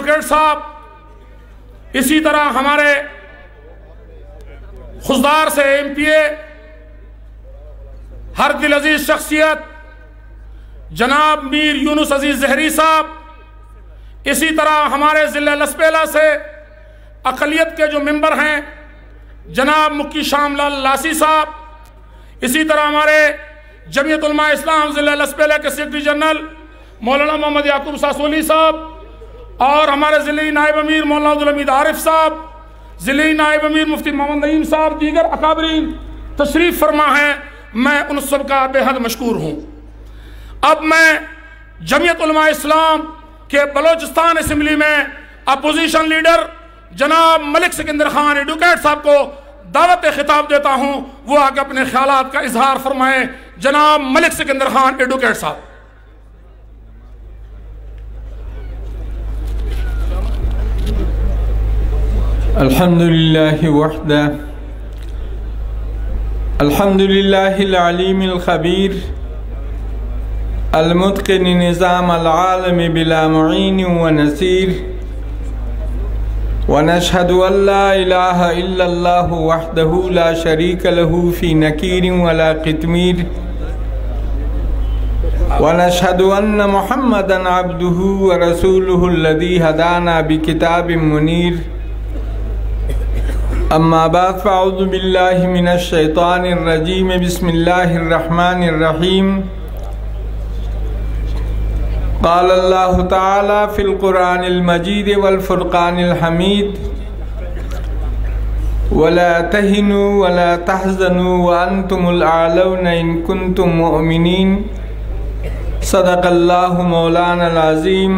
Advocate साहब, इसी तरह हमारे खुशदार से MPA हर दिल अजीज शख्सियत जनाब मीर यूनुस अजीज जहरी साहब, इसी तरह हमारे ज़िला लसपेला से अक़लियत के जो मेंबर हैं जनाब मुक्की शामलाल लासी साहब, इसी तरह हमारे जमीयत उलमा इस्लाम ज़िला लसपेला के सेक्रेटरी जनरल मौलाना मोहम्मद याकूब सासोली साहब, और हमारे ज़िले नायब अमीर मौलाना अब्दुल हमीद आरिफ साहब, ज़िले नायब अमीर मुफ्ती मोहम्मद नईम साहब, दीगर अकाबरीन तशरीफ़ फरमा हैं। मैं उन सब का बेहद मशकूर हूँ। अब मैं जमीयत उलमा इस्लाम के बलोचिस्तान असम्बली में अपोजिशन लीडर जनाब मलिक सिकंदर खान एडवोकेट साहब को दावत खिताब देता हूँ, वो आगे अपने ख्यालात का इजहार फरमाएं। जनाब मलिक सिकंदर खान एडवोकेट साहब। अल्हम्दुलिल्लाहि वहदा, अल्हम्दुलिल्लाहिल अलीमिल खबीर, अल-मुत्क़िन निज़ाम अल-आलम बिला मुईन व नसीर, व नशहदु अल्ला इलाहा इल्लल्लाहु वहदहु ला शरीक लहू फ़ी नकीर व ला क़ितमीर, व नशहदु अन्न मुहम्मदन अब्दुहु व रसूलुहु अल्लज़ी हदाना बिकिताबिम मुनीर। अम्मा बाद फ़अऊज़ु बिल्लाहि मिनश शैतानिर रजीम, बिस्मिल्लाहिर रहमानिर रहीम। क़ाल अल्लाहु तआला फ़िल क़ुरआनिल मजीद वल फ़ुरक़ानिल हमीद, वला तहिनु वला तहज़नु व अंतुमुल आलौना इन कुंतुम मुअमिनीन। सदक़ल्लाहु मौलानल अज़ीम।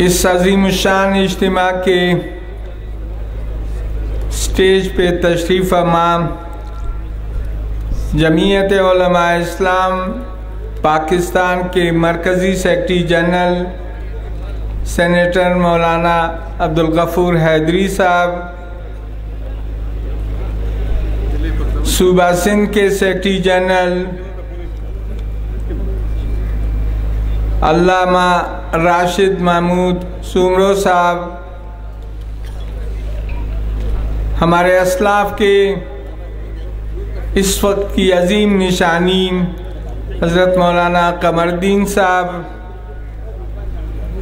इस अज़ीम शान इज्तिमा के स्टेज पे तशरीफ़ फरमा जमीयत उलमा इस्लाम पाकिस्तान के मरकज़ी सेक्रेटरी जनरल सेनेटर मौलाना अब्दुल गफ़ूर हैदरी साहब, सूबा सिंध के सेक्रेटरी जनरल अल्लामा राशिद महमूद सुमरो साहब, हमारे असलाफ के इस वक्त की अजीम निशानी हज़रत मौलाना कमरुद्दीन साहब,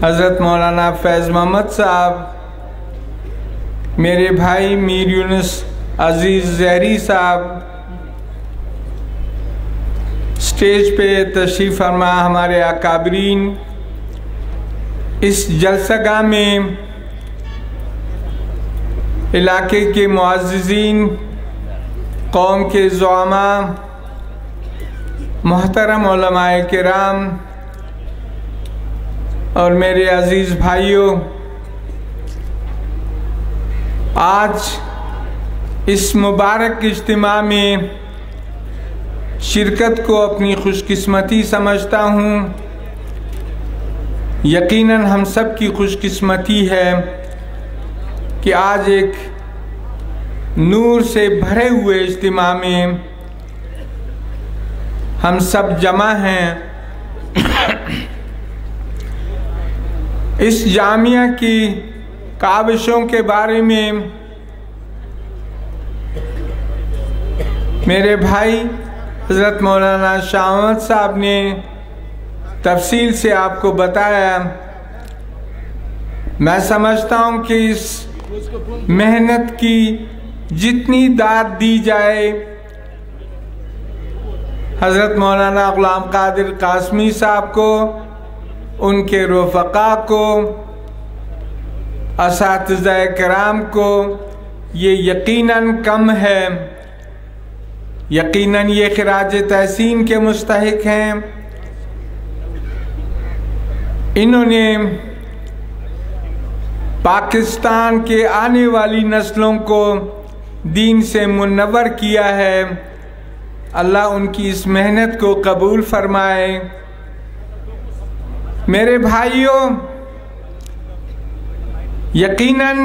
हज़रत मौलाना फैज़ मोहम्मद साहब, मेरे भाई मीर यूनुस अजीज़ जहरी साहब, स्टेज पे तशरीफ़ फरमा हमारे अकाबरीन, इस जलसागाह में इलाके के मुअज़्ज़िज़ीन, कौम के ज़ुआमा, मोहतरम उलमाए किराम और मेरे अज़ीज़ भाइयों, आज इस मुबारक इज्तिमा में शिरकत को अपनी खुशकिस्मती समझता हूँ। यकीनन हम सब की खुशकिस्मती है कि आज एक नूर से भरे हुए इज्तिमा में हम सब जमा हैं। इस जामिया की काविशों के बारे में मेरे भाई हज़रत मौलाना शाह अहमद साहब ने तफसील से आपको बताया। मैं समझता हूँ कि इस मेहनत की जितनी दाद दी जाए हज़रत मौलाना ग़ुलाम कादिर कासमी साहब को, उनके रफ़क़ा को, असातिज़ा किराम को, ये यकीनन कम है। यकीनन ये खिराज तहसीन के मुस्तहिक हैं। इन्होंने पाकिस्तान के आने वाली नस्लों को दीन से मुनव्वर किया है। अल्लाह उनकी इस मेहनत को कबूल फरमाए। मेरे भाइयों, यकीनन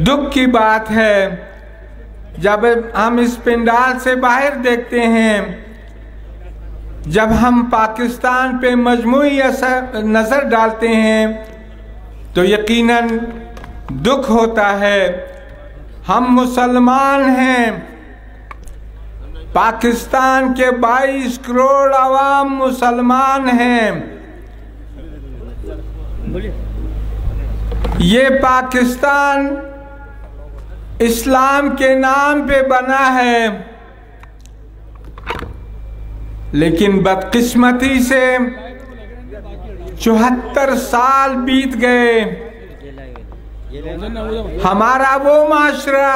दुख की बात है जब हम इस पंडाल से बाहर देखते हैं जब हम पाकिस्तान पे मजमूई नज़र डालते हैं तो यकीनन दुख होता है। हम मुसलमान हैं, पाकिस्तान के 22 करोड़ आवाम मुसलमान हैं। ये पाकिस्तान इस्लाम के नाम पे बना है, लेकिन बदकिस्मती से 74 साल बीत गए। हमारा वो माशरा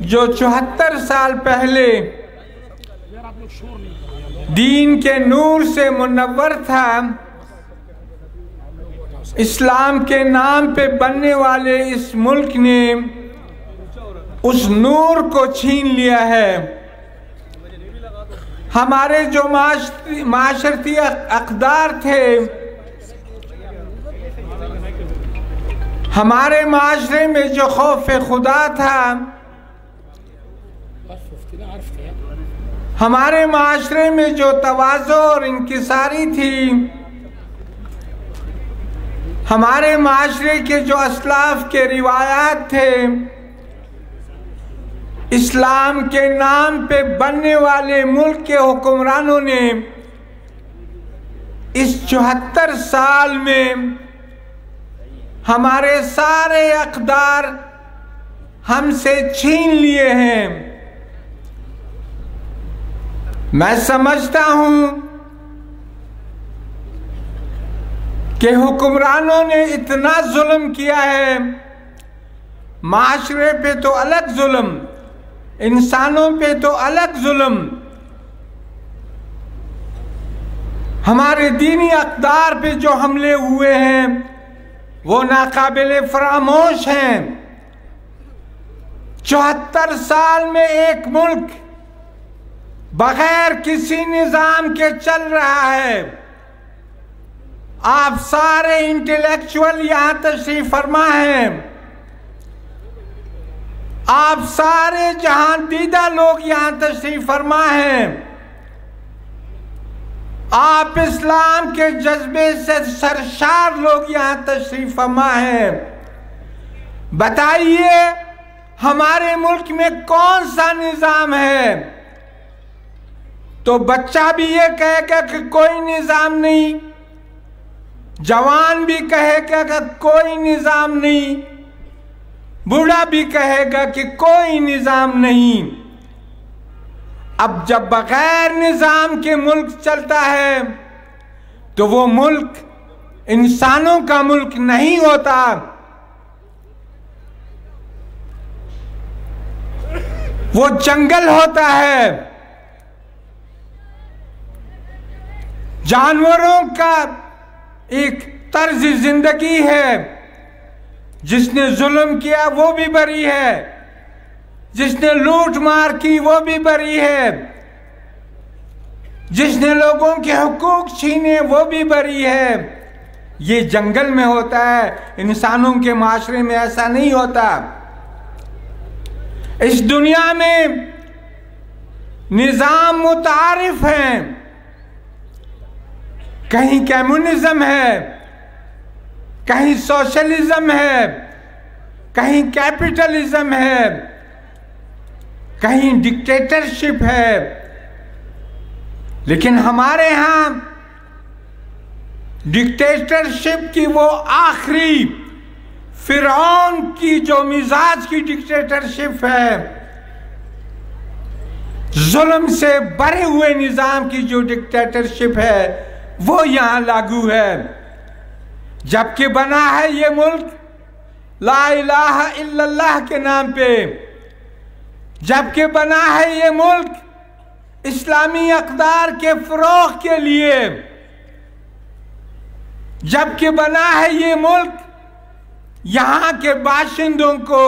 जो 74 साल पहले दीन के नूर से मुनव्वर था, इस्लाम के नाम पे बनने वाले इस मुल्क ने उस नूर को छीन लिया है। हमारे जो माशरती अक़दार थे, हमारे माशरे में जो खौफ खुदा था, हमारे माशरे में जो तवाज़ो और इंकिसारी थी, हमारे माशरे के जो असलाफ के रिवायात थे, इस्लाम के नाम पे बनने वाले मुल्क के हुक्मरानों ने इस 74 साल में हमारे सारे अक़दार हमसे छीन लिए हैं। मैं समझता हूं कि हुक्मरानों ने इतना जुल्म किया है, माशरे पे तो अलग जुल्म, इंसानों पे तो अलग जुल्म, हमारे दीनी अक़दार पे जो हमले हुए हैं वो नाकाबिले फरामोश हैं। 74 साल में एक मुल्क बगैर किसी निज़ाम के चल रहा है। आप सारे इंटेलेक्चुअल यहां तशरीफ फरमा हैं, आप सारे जहां दीदा लोग यहां तशरीफ फरमा हैं। आप इस्लाम के जज्बे से सरशार लोग यहां तशरीफ फरमा हैं। बताइए हमारे मुल्क में कौन सा निज़ाम है? तो बच्चा भी ये कहेगा कि कोई निज़ाम नहीं, जवान भी कहेगा कि कोई निज़ाम नहीं, बूढ़ा भी कहेगा कि कोई निज़ाम नहीं। अब जब बगैर निज़ाम के मुल्क चलता है तो वो मुल्क इंसानों का मुल्क नहीं होता। वो जंगल होता है, जानवरों का एक तर्ज जिंदगी है। जिसने जुल्म किया वो भी बरी है, जिसने लूट मार की वो भी बरी है, जिसने लोगों के हुकूक छीने वो भी बरी है। ये जंगल में होता है, इंसानों के माशरे में ऐसा नहीं होता। इस दुनिया में निज़ाम मुतारिफ हैं, कहीं कम्युनिज्म है, कहीं सोशलिज्म है, कहीं कैपिटलिज्म है, कहीं डिक्टेटरशिप है। लेकिन हमारे यहां डिक्टेटरशिप की वो आखिरी फिरौन की जो मिजाज की डिक्टेटरशिप है, जुल्म से भरे हुए निजाम की जो डिक्टेटरशिप है, वो यहां लागू है। जबकि बना है ये मुल्क ला इलाहा इल्लल्लाह के नाम पे, जबकि बना है ये मुल्क इस्लामी अक़दार के फ़रोग़ के लिए, जबकि बना है ये मुल्क यहाँ के बाशिंदों को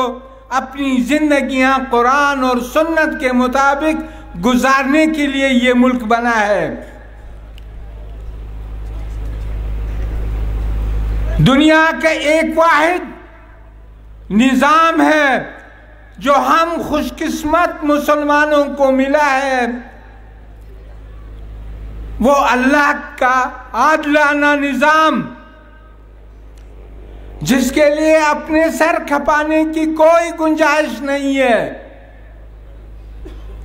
अपनी जिंदगियां कुरान और सुन्नत के मुताबिक गुजारने के लिए ये मुल्क बना है। दुनिया का एक वाहिद निज़ाम है जो हम खुशकिस्मत मुसलमानों को मिला है, वो अल्लाह का आदलाना निज़ाम, जिसके लिए अपने सर खपाने की कोई गुंजाइश नहीं है।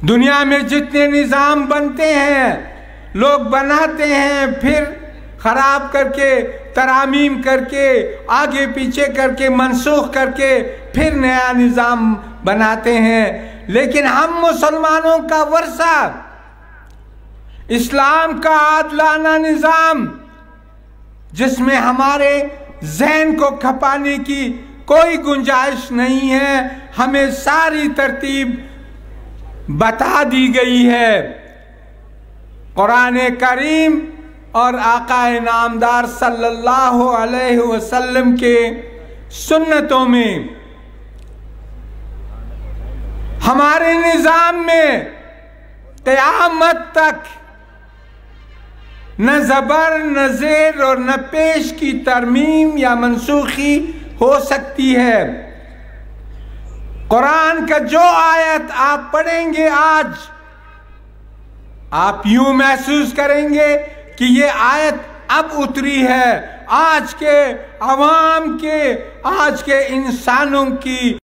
दुनिया में जितने निज़ाम बनते हैं, लोग बनाते हैं, फिर खराब करके, तरामीम करके, आगे पीछे करके, मनसूख करके फिर नया निज़ाम बनाते हैं। लेकिन हम मुसलमानों का वर्षा, इस्लाम का आदलाना निज़ाम, जिसमें हमारे ज़हन को खपाने की कोई गुंजाइश नहीं है, हमें सारी तरतीब बता दी गई है कुरान करीम और आकाए नामदार सल्लल्लाहु अलैहि वसल्लम के सुन्नतों में। हमारे निज़ाम में क़यामत तक न ज़बर, न ज़ेर और न पेश की तरमीम या मनसूखी हो सकती है। कुरान का जो आयत आप पढ़ेंगे आज, आप यूं महसूस करेंगे कि ये आयत अब उतरी है। आज के अवाम के, आज के इंसानों की